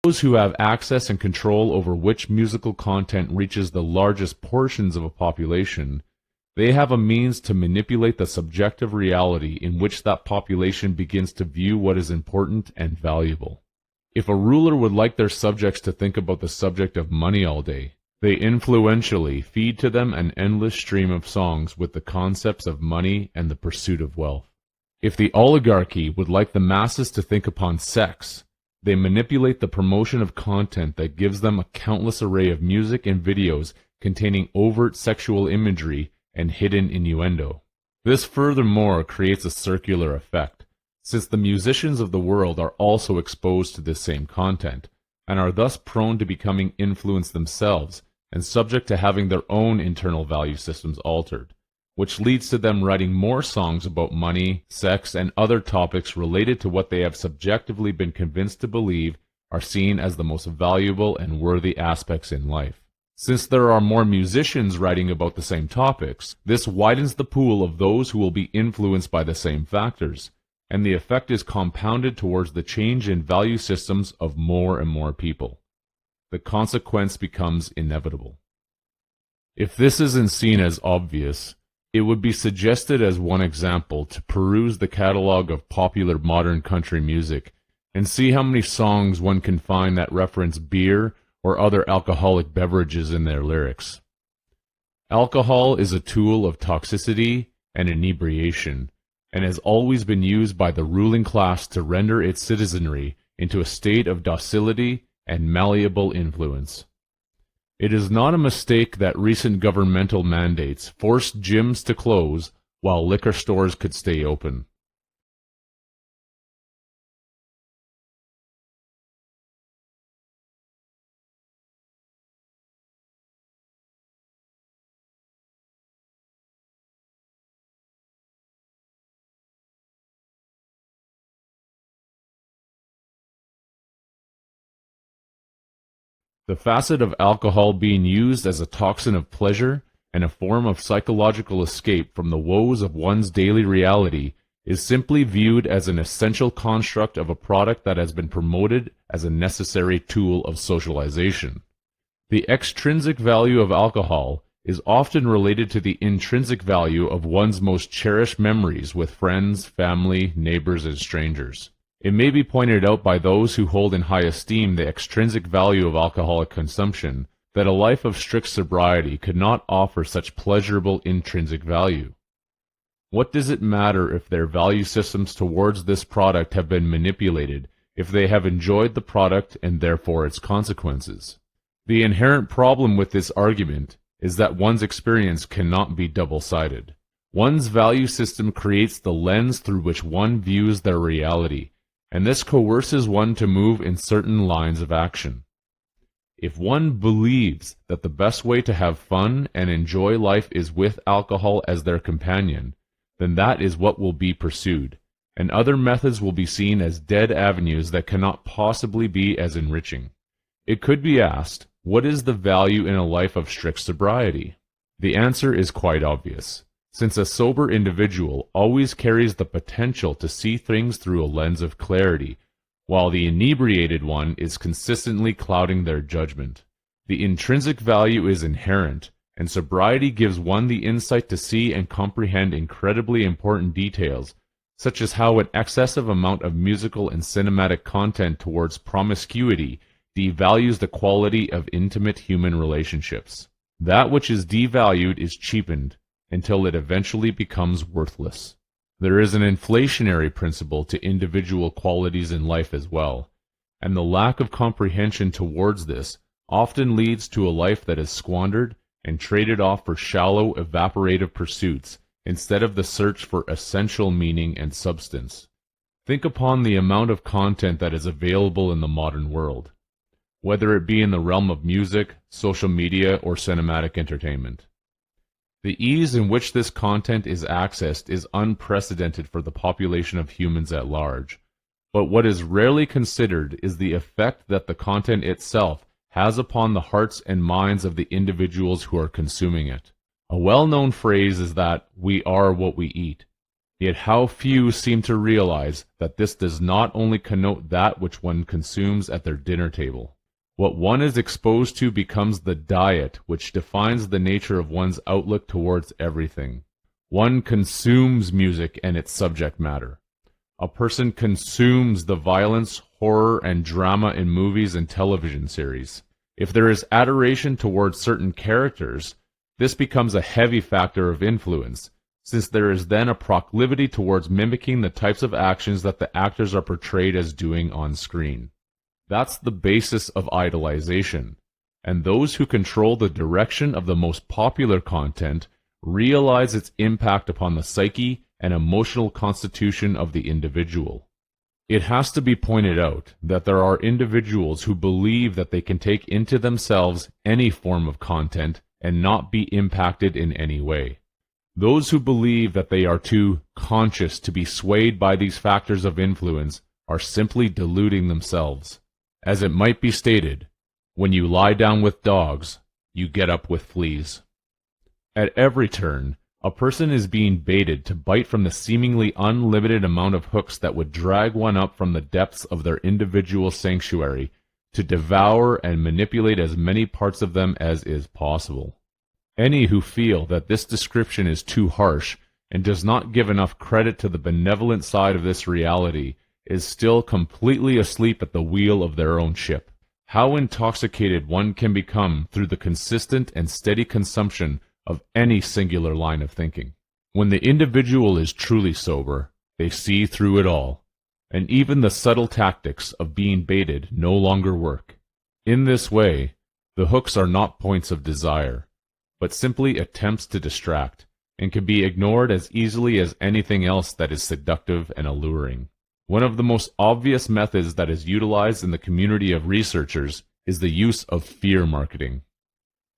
Those who have access and control over which musical content reaches the largest portions of a population, they have a means to manipulate the subjective reality in which that population begins to view what is important and valuable. If a ruler would like their subjects to think about the subject of money all day, they influentially feed to them an endless stream of songs with the concepts of money and the pursuit of wealth. If the oligarchy would like the masses to think upon sex, they manipulate the promotion of content that gives them a countless array of music and videos containing overt sexual imagery and hidden innuendo. This furthermore creates a circular effect, since the musicians of the world are also exposed to this same content, and are thus prone to becoming influenced themselves and subject to having their own internal value systems altered, which leads to them writing more songs about money, sex, and other topics related to what they have subjectively been convinced to believe are seen as the most valuable and worthy aspects in life. Since there are more musicians writing about the same topics, this widens the pool of those who will be influenced by the same factors, and the effect is compounded towards the change in value systems of more and more people. The consequence becomes inevitable. If this isn't seen as obvious, it would be suggested as one example to peruse the catalog of popular modern country music and see how many songs one can find that reference beer or other alcoholic beverages in their lyrics. Alcohol is a tool of toxicity and inebriation, and has always been used by the ruling class to render its citizenry into a state of docility and malleable influence. It is not a mistake that recent governmental mandates forced gyms to close while liquor stores could stay open. The facet of alcohol being used as a toxin of pleasure and a form of psychological escape from the woes of one's daily reality is simply viewed as an essential construct of a product that has been promoted as a necessary tool of socialization. The extrinsic value of alcohol is often related to the intrinsic value of one's most cherished memories with friends, family, neighbors, and strangers. It may be pointed out by those who hold in high esteem the extrinsic value of alcoholic consumption that a life of strict sobriety could not offer such pleasurable intrinsic value. What does it matter if their value systems towards this product have been manipulated, if they have enjoyed the product and therefore its consequences? The inherent problem with this argument is that one's experience cannot be double-sided. One's value system creates the lens through which one views their reality, and this coerces one to move in certain lines of action. If one believes that the best way to have fun and enjoy life is with alcohol as their companion, then that is what will be pursued, and other methods will be seen as dead avenues that cannot possibly be as enriching. It could be asked, what is the value in a life of strict sobriety? The answer is quite obvious, since a sober individual always carries the potential to see things through a lens of clarity, while the inebriated one is consistently clouding their judgment. The intrinsic value is inherent, and sobriety gives one the insight to see and comprehend incredibly important details, such as how an excessive amount of musical and cinematic content towards promiscuity devalues the quality of intimate human relationships. That which is devalued is cheapened, until it eventually becomes worthless. There is an inflationary principle to individual qualities in life as well, and the lack of comprehension towards this often leads to a life that is squandered and traded off for shallow, evaporative pursuits instead of the search for essential meaning and substance. Think upon the amount of content that is available in the modern world, whether it be in the realm of music, social media, or cinematic entertainment. The ease in which this content is accessed is unprecedented for the population of humans at large, but what is rarely considered is the effect that the content itself has upon the hearts and minds of the individuals who are consuming it. A well-known phrase is that we are what we eat, Yet how few seem to realize that this does not only connote that which one consumes at their dinner table. What one is exposed to becomes the diet which defines the nature of one's outlook towards everything. One consumes music and its subject matter. A person consumes the violence, horror, and drama in movies and television series. If there is adoration towards certain characters, this becomes a heavy factor of influence, since there is then a proclivity towards mimicking the types of actions that the actors are portrayed as doing on screen. That's the basis of idolization, and those who control the direction of the most popular content realize its impact upon the psyche and emotional constitution of the individual. It has to be pointed out that there are individuals who believe that they can take into themselves any form of content and not be impacted in any way. Those who believe that they are too conscious to be swayed by these factors of influence are simply deluding themselves. As it might be stated, when you lie down with dogs, you get up with fleas. At every turn, a person is being baited to bite from the seemingly unlimited amount of hooks that would drag one up from the depths of their individual sanctuary to devour and manipulate as many parts of them as is possible. Any who feel that this description is too harsh and does not give enough credit to the benevolent side of this reality is still completely asleep at the wheel of their own ship. How intoxicated one can become through the consistent and steady consumption of any singular line of thinking. When the individual is truly sober, they see through it all, and even the subtle tactics of being baited no longer work. In this way, the hooks are not points of desire, but simply attempts to distract, and can be ignored as easily as anything else that is seductive and alluring. One of the most obvious methods that is utilized in the community of researchers is the use of fear marketing.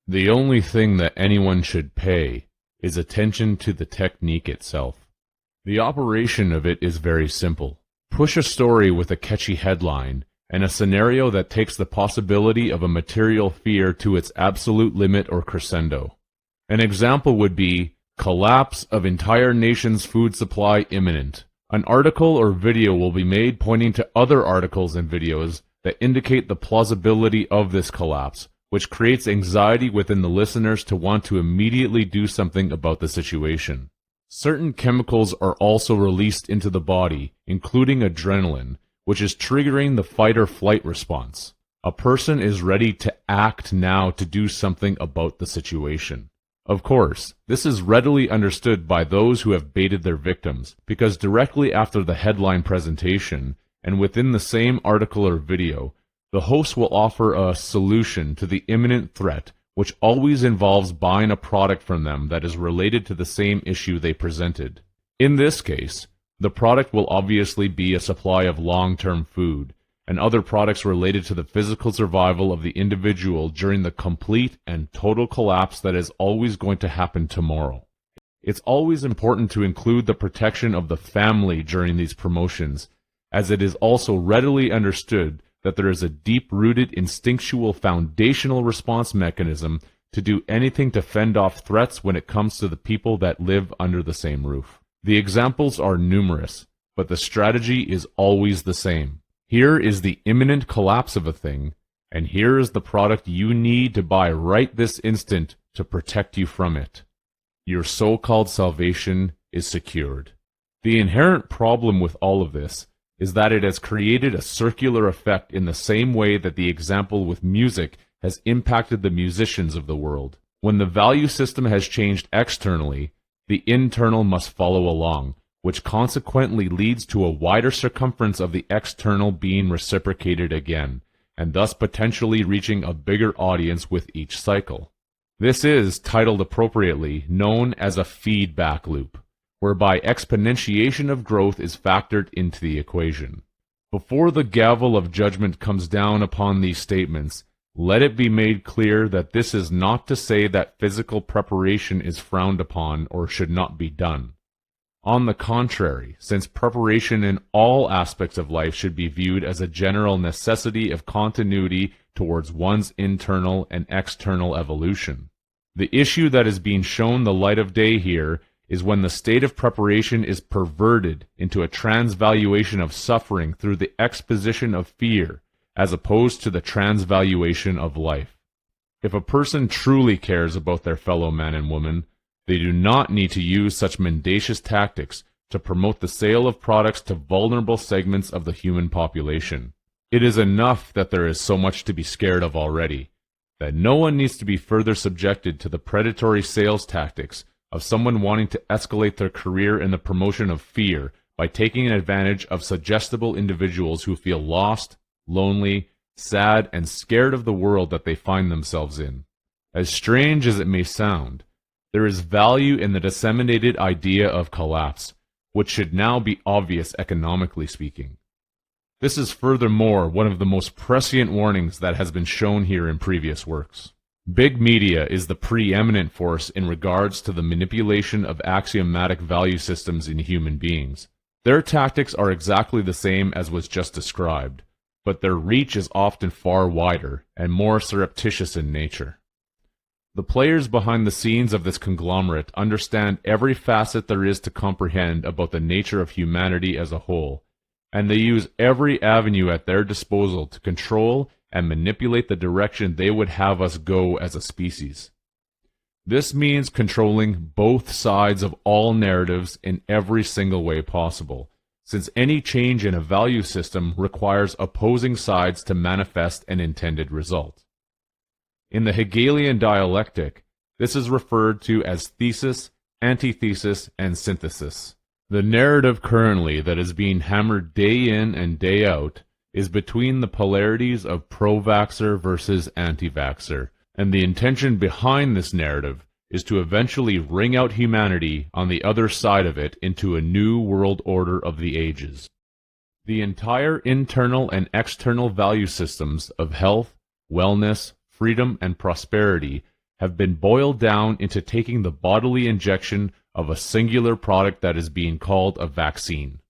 The only thing that anyone should pay is attention to the technique itself. The operation of it is very simple. Push a story with a catchy headline and a scenario that takes the possibility of a material fear to its absolute limit or crescendo. An example would be, collapse of entire nation's food supply imminent. An article or video will be made pointing to other articles and videos that indicate the plausibility of this collapse, which creates anxiety within the listeners to want to immediately do something about the situation. Certain chemicals are also released into the body, including adrenaline, which is triggering the fight-or-flight response. A person is ready to act now to do something about the situation. Of course, this is readily understood by those who have baited their victims, because directly after the headline presentation, and within the same article or video, the host will offer a solution to the imminent threat, which always involves buying a product from them that is related to the same issue they presented. In this case, the product will obviously be a supply of long-term food, and other products related to the physical survival of the individual during the complete and total collapse that is always going to happen tomorrow. It's always important to include the protection of the family during these promotions, as it is also readily understood that there is a deep-rooted instinctual foundational response mechanism to do anything to fend off threats when it comes to the people that live under the same roof. The examples are numerous, but the strategy is always the same. Here is the imminent collapse of a thing, and here is the product you need to buy right this instant to protect you from it. Your so-called salvation is secured. The inherent problem with all of this is that it has created a circular effect in the same way that the example with music has impacted the musicians of the world. When the value system has changed externally, the internal must follow along, which consequently leads to a wider circumference of the external being reciprocated again, and thus potentially reaching a bigger audience with each cycle. This is, titled appropriately, known as a feedback loop, whereby exponentiation of growth is factored into the equation. Before the gavel of judgment comes down upon these statements, let it be made clear that this is not to say that physical preparation is frowned upon or should not be done. On the contrary, since preparation in all aspects of life should be viewed as a general necessity of continuity towards one's internal and external evolution. The issue that is being shown the light of day here is when the state of preparation is perverted into a transvaluation of suffering through the exposition of fear, as opposed to the transvaluation of life. If a person truly cares about their fellow man and woman, they do not need to use such mendacious tactics to promote the sale of products to vulnerable segments of the human population. It is enough that there is so much to be scared of already, that no one needs to be further subjected to the predatory sales tactics of someone wanting to escalate their career in the promotion of fear by taking advantage of suggestible individuals who feel lost, lonely, sad, and scared of the world that they find themselves in. As strange as it may sound, there is value in the disseminated idea of collapse, which should now be obvious economically speaking. This is furthermore one of the most prescient warnings that has been shown here in previous works. Big media is the preeminent force in regards to the manipulation of axiomatic value systems in human beings. Their tactics are exactly the same as was just described, but their reach is often far wider and more surreptitious in nature. The players behind the scenes of this conglomerate understand every facet there is to comprehend about the nature of humanity as a whole, and they use every avenue at their disposal to control and manipulate the direction they would have us go as a species. This means controlling both sides of all narratives in every single way possible, since any change in a value system requires opposing sides to manifest an intended result. In the Hegelian dialectic, this is referred to as thesis, antithesis, and synthesis. The narrative currently that is being hammered day in and day out is between the polarities of pro-vaxxer versus anti-vaxxer, and the intention behind this narrative is to eventually wring out humanity on the other side of it into a new world order of the ages. The entire internal and external value systems of health, wellness, freedom, and prosperity have been boiled down into taking the bodily injection of a singular product that is being called a vaccine.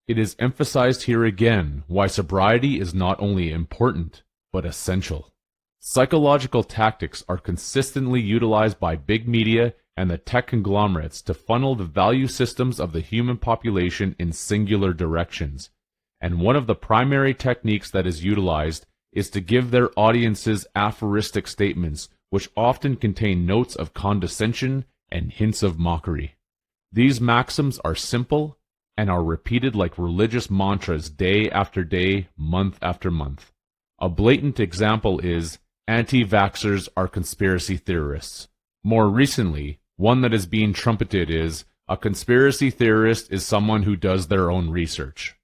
It is emphasized here again why sobriety is not only important, but essential. Psychological tactics are consistently utilized by big media and the tech conglomerates to funnel the value systems of the human population in singular directions, and one of the primary techniques that is utilized is to give their audiences aphoristic statements which often contain notes of condescension and hints of mockery. These maxims are simple and are repeated like religious mantras day after day, month after month. A blatant example is, anti-vaxxers are conspiracy theorists. More recently, one that is being trumpeted is, a conspiracy theorist is someone who does their own research.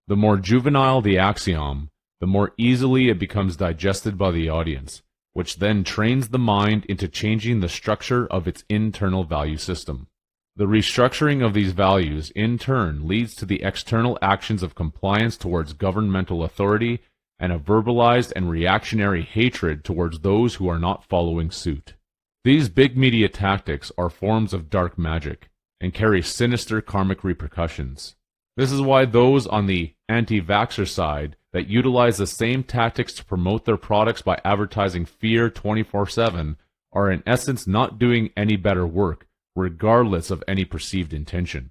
The more juvenile the axiom, the more easily it becomes digested by the audience, which then trains the mind into changing the structure of its internal value system. The restructuring of these values, in turn, leads to the external actions of compliance towards governmental authority and a verbalized and reactionary hatred towards those who are not following suit. These big media tactics are forms of dark magic and carry sinister karmic repercussions. This is why those on the anti-vaxxer side that utilize the same tactics to promote their products by advertising fear 24/7 are in essence not doing any better work, regardless of any perceived intention.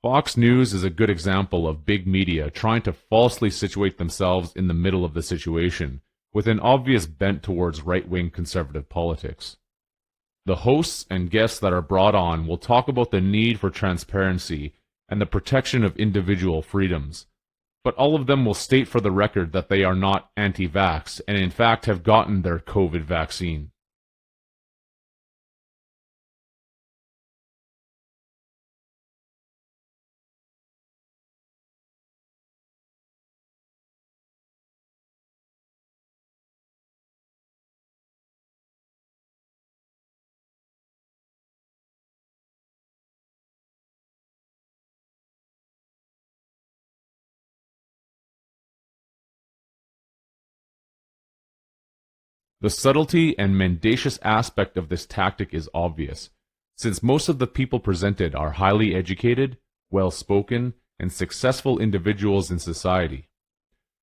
Fox News is a good example of big media trying to falsely situate themselves in the middle of the situation, with an obvious bent towards right-wing conservative politics. The hosts and guests that are brought on will talk about the need for transparency and the protection of individual freedoms, but all of them will state for the record that they are not anti-vax and in fact have gotten their COVID vaccine. The subtlety and mendacious aspect of this tactic is obvious, since most of the people presented are highly educated, well-spoken, and successful individuals in society.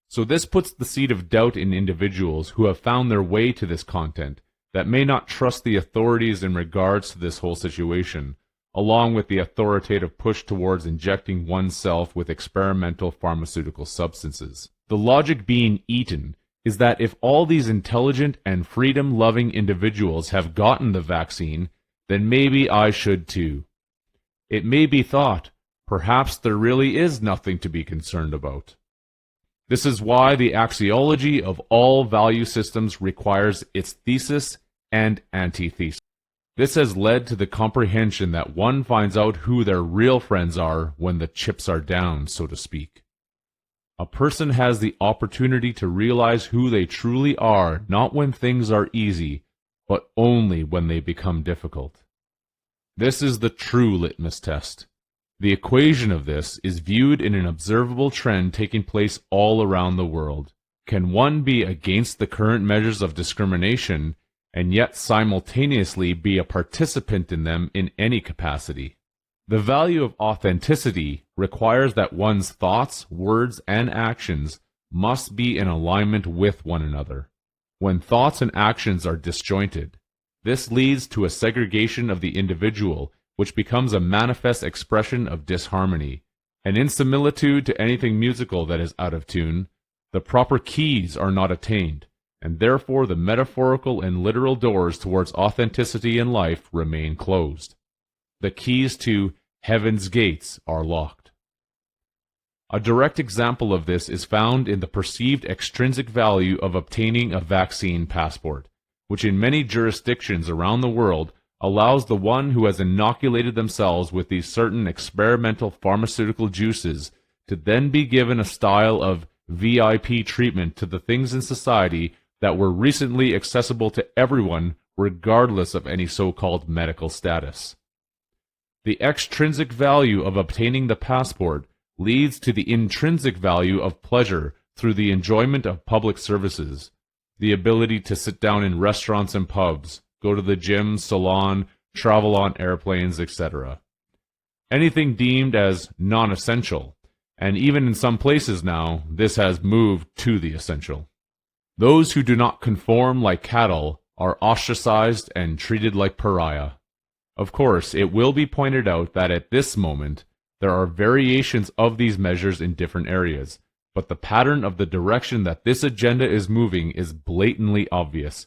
So this puts the seed of doubt in individuals who have found their way to this content that may not trust the authorities in regards to this whole situation, along with the authoritative push towards injecting oneself with experimental pharmaceutical substances. The logic being eaten is that if all these intelligent and freedom-loving individuals have gotten the vaccine, then maybe I should too. It may be thought, perhaps there really is nothing to be concerned about. This is why the axiology of all value systems requires its thesis and antithesis. This has led to the comprehension that one finds out who their real friends are when the chips are down, so to speak. A person has the opportunity to realize who they truly are, not when things are easy, but only when they become difficult. This is the true litmus test. The equation of this is viewed in an observable trend taking place all around the world. Can one be against the current measures of discrimination and yet simultaneously be a participant in them in any capacity? The value of authenticity requires that one's thoughts, words, and actions must be in alignment with one another. When thoughts and actions are disjointed, this leads to a segregation of the individual, which becomes a manifest expression of disharmony. And in similitude to anything musical that is out of tune, the proper keys are not attained, and therefore the metaphorical and literal doors towards authenticity in life remain closed. The keys to heaven's gates are locked. A direct example of this is found in the perceived extrinsic value of obtaining a vaccine passport, which in many jurisdictions around the world allows the one who has inoculated themselves with these certain experimental pharmaceutical juices to then be given a style of VIP treatment to the things in society that were recently accessible to everyone regardless of any so-called medical status. The extrinsic value of obtaining the passport leads to the intrinsic value of pleasure through the enjoyment of public services, the ability to sit down in restaurants and pubs, go to the gym, salon, travel on airplanes, etc. Anything deemed as non-essential, and even in some places now, this has moved to the essential. Those who do not conform like cattle are ostracized and treated like pariah. Of course, it will be pointed out that at this moment, there are variations of these measures in different areas, but the pattern of the direction that this agenda is moving is blatantly obvious,